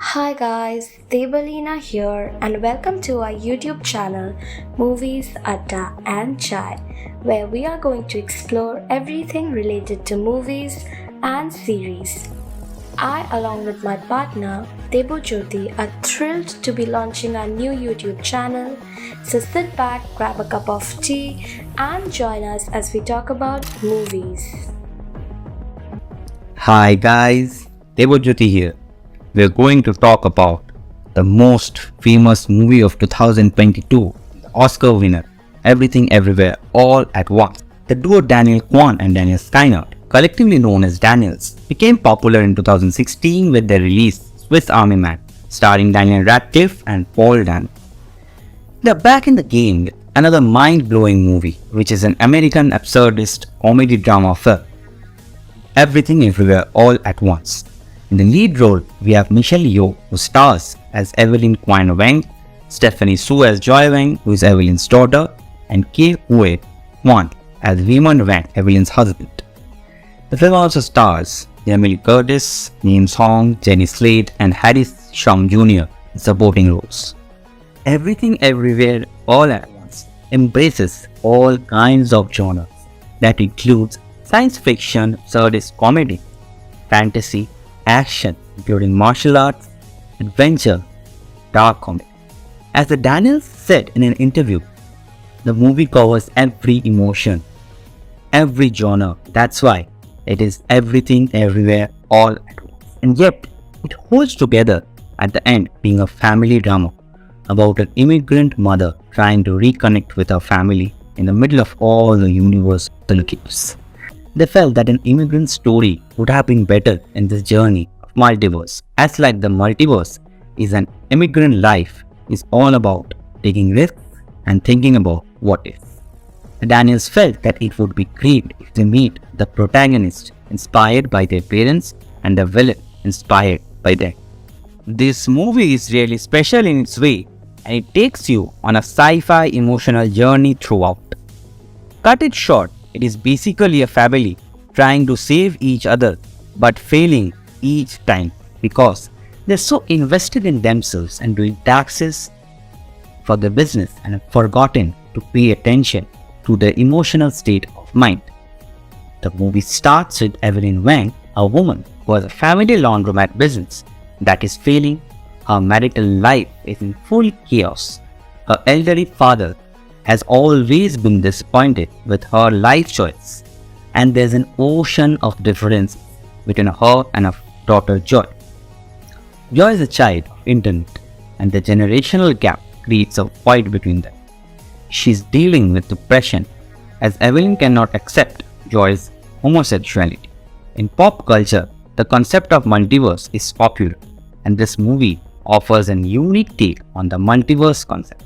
Hi guys, Debalina here and welcome to our YouTube channel Movies, Atta and Chai, where we are going to explore everything related to movies and series. I, along with my partner Debo Jyoti, are thrilled to be launching our new YouTube channel. So sit back, grab a cup of tea, and join us as we talk about movies. Hi guys, Devojyoti here. We're going to talk about the most famous movie of 2022, the Oscar winner, Everything Everywhere All at Once. The duo Daniel Kwan and Daniel Steinert, collectively known as Daniels, became popular in 2016 with their release Swiss Army Man, starring Daniel Radcliffe and Paul Dano. They're back in the game with another mind-blowing movie, which is an American absurdist comedy drama film, Everything Everywhere All at Once. In the lead role, we have Michelle Yeoh, who stars as Evelyn Kwan Wang, Stephanie Su as Joy Wang, who is Evelyn's daughter, and Kei Huy Kwan as Raymond Wang, Evelyn's husband. The film also stars Jamie Lee Curtis, James Hong, Jenny Slate, and Harry Shum Jr. in supporting roles. Everything Everywhere All at Once embraces all kinds of genres that includes science fiction, absurdist comedy, fantasy, action, including martial arts, adventure, dark comedy. As the Daniels said in an interview, the movie covers every emotion, every genre. That's why it is everything everywhere all at once. And yet, it holds together at the end, being a family drama about an immigrant mother trying to reconnect with her family in the middle of all the universal chaos. They felt that an immigrant story would have been better in this journey of multiverse, as like the multiverse is an immigrant life is all about taking risks and thinking about what if. The Daniels felt that it would be great if they meet the protagonist inspired by their parents and the villain inspired by them. This movie is really special in its way, and it takes you on a sci-fi emotional journey throughout. Cut it short, it is basically a family trying to save each other but failing each time because they're so invested in themselves and doing taxes for the business and have forgotten to pay attention to their emotional state of mind. The movie starts with Evelyn Wang, a woman who has a family laundromat business that is failing. Her marital life is in full chaos. Her elderly father has always been disappointed with her life choice, and there's an ocean of difference between her and her daughter Joy. Joy is a child of internet, and the generational gap creates a void between them. She's dealing with depression as Evelyn cannot accept Joy's homosexuality. In pop culture, the concept of multiverse is popular, and this movie offers a unique take on the multiverse concept,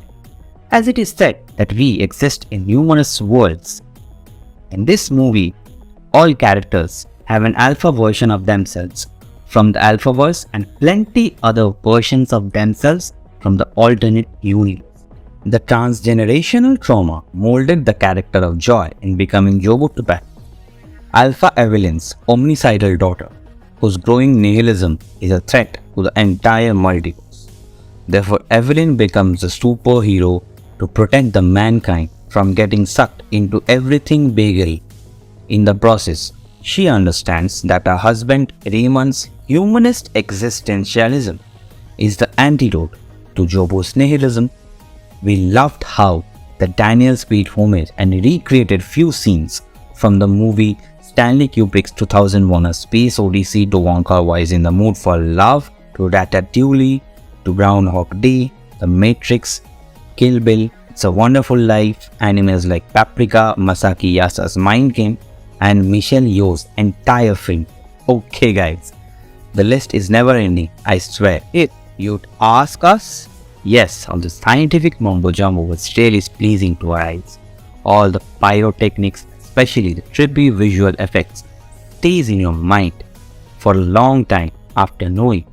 as it is said that we exist in numerous worlds. In this movie, all characters have an alpha version of themselves from the Alphaverse and plenty other versions of themselves from the alternate universe. The transgenerational trauma molded the character of Joy in becoming Jobu Tupac, Alpha Evelyn's omnicidal daughter, whose growing nihilism is a threat to the entire multiverse. Therefore, Evelyn becomes a superhero to protect the mankind from getting sucked into everything bagel. In the process, she understands that her husband Raymond's humanist existentialism is the antidote to Jobo's nihilism. We loved how the Daniels paid homage and recreated few scenes from the movie Stanley Kubrick's 2001: A Space Odyssey to Wong Kar-wai's In the Mood for Love to Ratatouille to Groundhog Day, The Matrix, Kill Bill, It's a Wonderful Life, animes like Paprika, Masaki Yuasa's Mind Game, and Michelle Yeoh's entire film. Okay guys, the list is never ending, I swear. If you'd ask us, yes, all the scientific mumbo jumbo was really pleasing to our eyes. All the pyrotechnics, especially the trippy visual effects, stays in your mind for a long time after knowing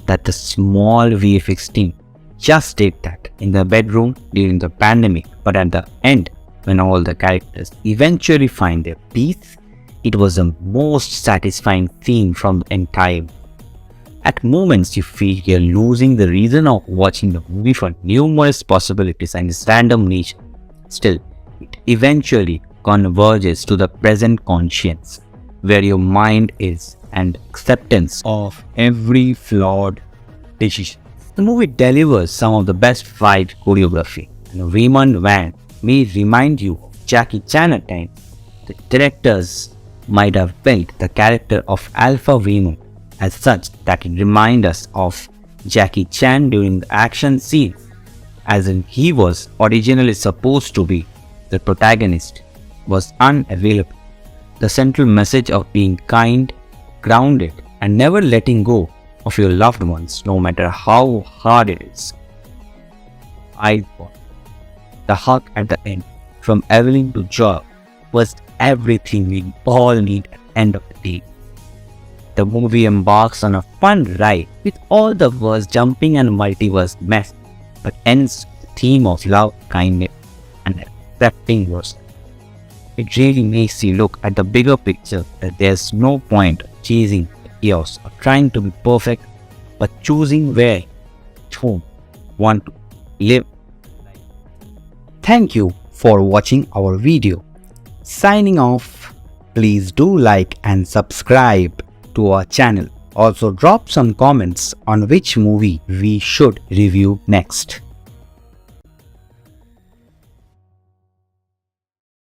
that the small VFX team just did that in the bedroom during the pandemic. But at the end, when all the characters eventually find their peace, it was the most satisfying theme from the entire. At moments, you feel you're losing the reason of watching the movie for numerous possibilities and its random nature. Still, it eventually converges to the present conscience, where your mind is, and acceptance of every flawed decision. The movie delivers some of the best fight choreography, and Raymond Van may remind you of Jackie Chan at times. The directors might have built the character of Alpha Raymond as such that it reminds us of Jackie Chan during the action scene, as in he was originally supposed to be the protagonist, was unavailable. The central message of being kind, grounded, and never letting go of your loved ones, no matter how hard it is. The hug at the end, from Evelyn to Joe, was everything we all need at the end of the day. The movie embarks on a fun ride with all the verse jumping and multiverse mess, but ends with the theme of love, kindness, and accepting yourself. It really makes you look at the bigger picture, that there's no point chasing chaos or trying to be perfect, but choosing where you want to live. Thank you for watching our video. Signing off. Please do like and subscribe to our channel. Also drop some comments on which movie we should review next.